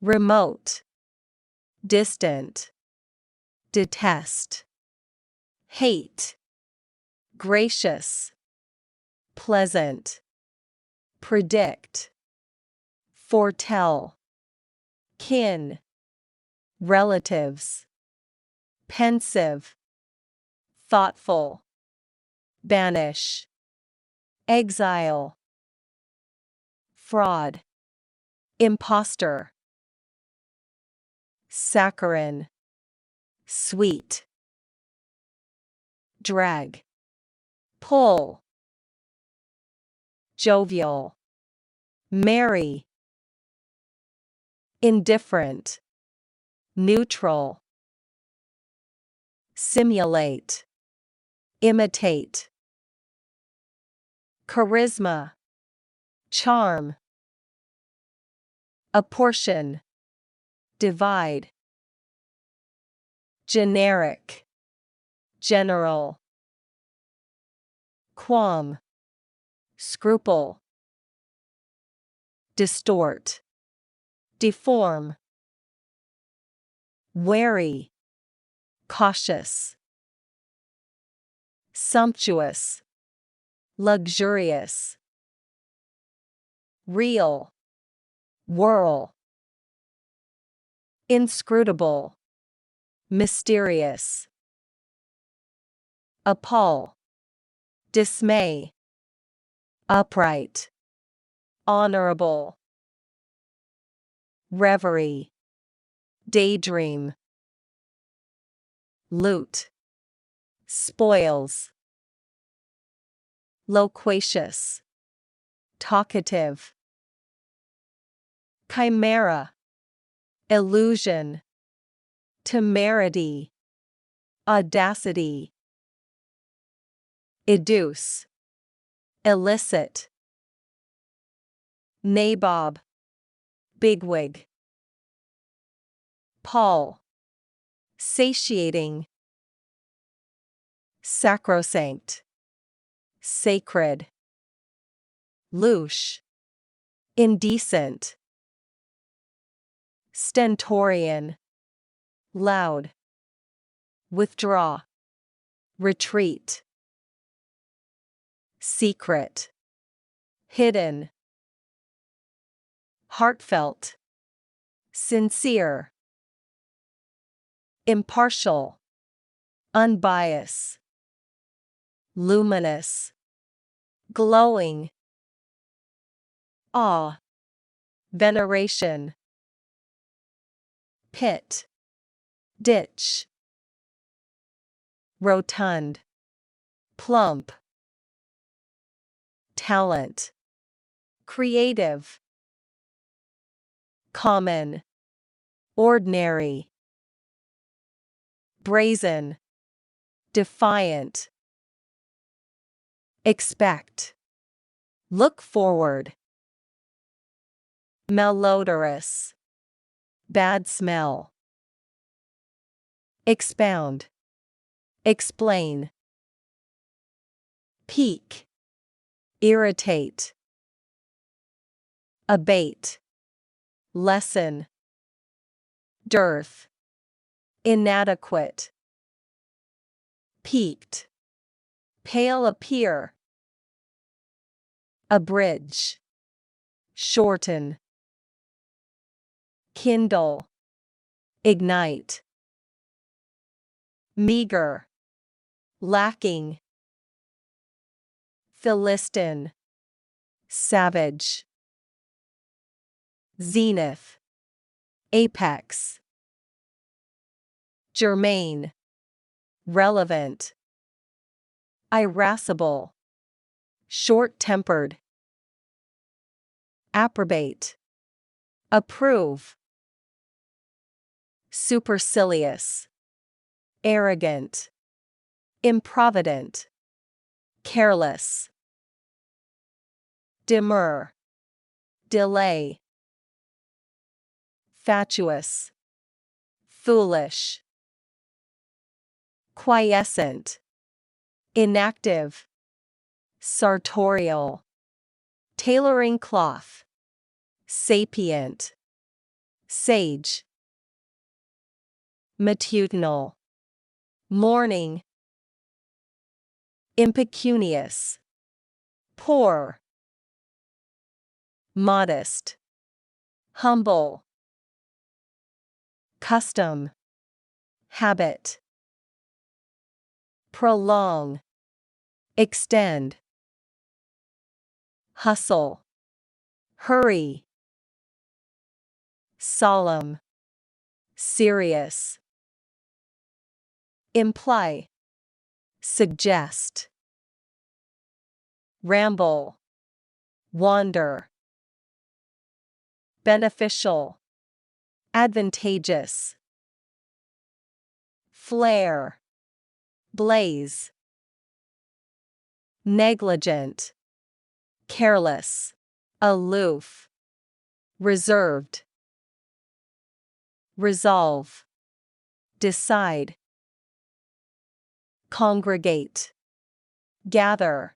remote, distant, detest, hate, gracious, pleasant, predict, foretell, kin, relatives, pensive, thoughtful, banish, exile, fraud, impostor, saccharine, sweet, drag, pull, jovial, merry, indifferent, neutral, simulate, imitate, charisma, charm, apportion, divide, generic, general, qualm, scruple, distort, deform, wary, cautious, sumptuous, luxurious, real, whirl, inscrutable, mysterious, appall, dismay, upright, honorable, reverie, daydream, loot, spoils, loquacious, talkative, chimera, illusion, temerity, audacity, educe, illicit, nabob, bigwig, pall, satiating, sacrosanct, sacred, louche, indecent, stentorian, loud, withdraw, retreat, secret, hidden, heartfelt, sincere, impartial, unbiased, luminous, glowing, awe, veneration, pit, ditch, rotund, plump, talent, creative, common, ordinary, brazen, defiant, expect, look forward, malodorous, bad smell, expound, explain, pique, irritate, abate, lessen, dearth, inadequate, peaked, pale appear, abridge, shorten, kindle, ignite, meager, lacking, Philistin, savage, zenith, apex, germane, relevant, irascible, short-tempered, approbate, approve, supercilious, arrogant, improvident, careless, demur, delay, fatuous, foolish, quiescent, inactive, sartorial, tailoring cloth, sapient, sage, matutinal, morning, impecunious, poor, modest, humble, custom, habit, prolong, extend, hustle, hurry, solemn, serious, imply, suggest, ramble, wander, beneficial, advantageous, flare, blaze, negligent, careless, aloof, reserved, resolve, decide, congregate, gather,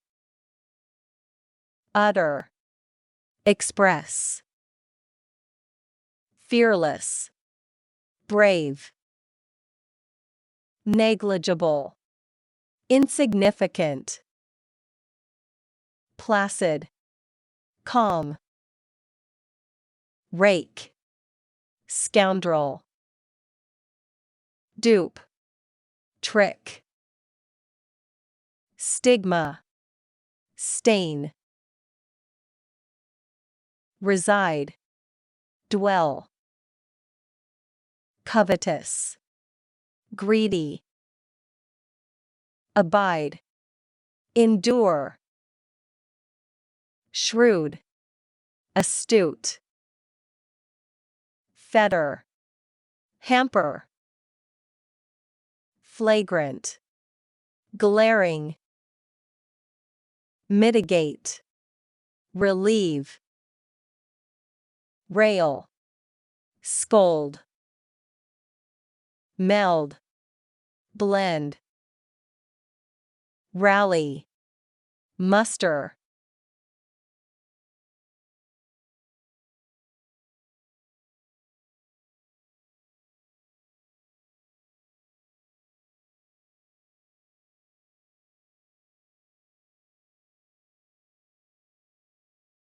utter, express, fearless, brave, negligible, insignificant, placid, calm, rake, scoundrel, dupe, trick, stigma, stain, reside, dwell, covetous, greedy, abide, endure, shrewd, astute, fetter, hamper, flagrant, glaring, mitigate, relieve, rail, scold, meld, blend, rally, muster,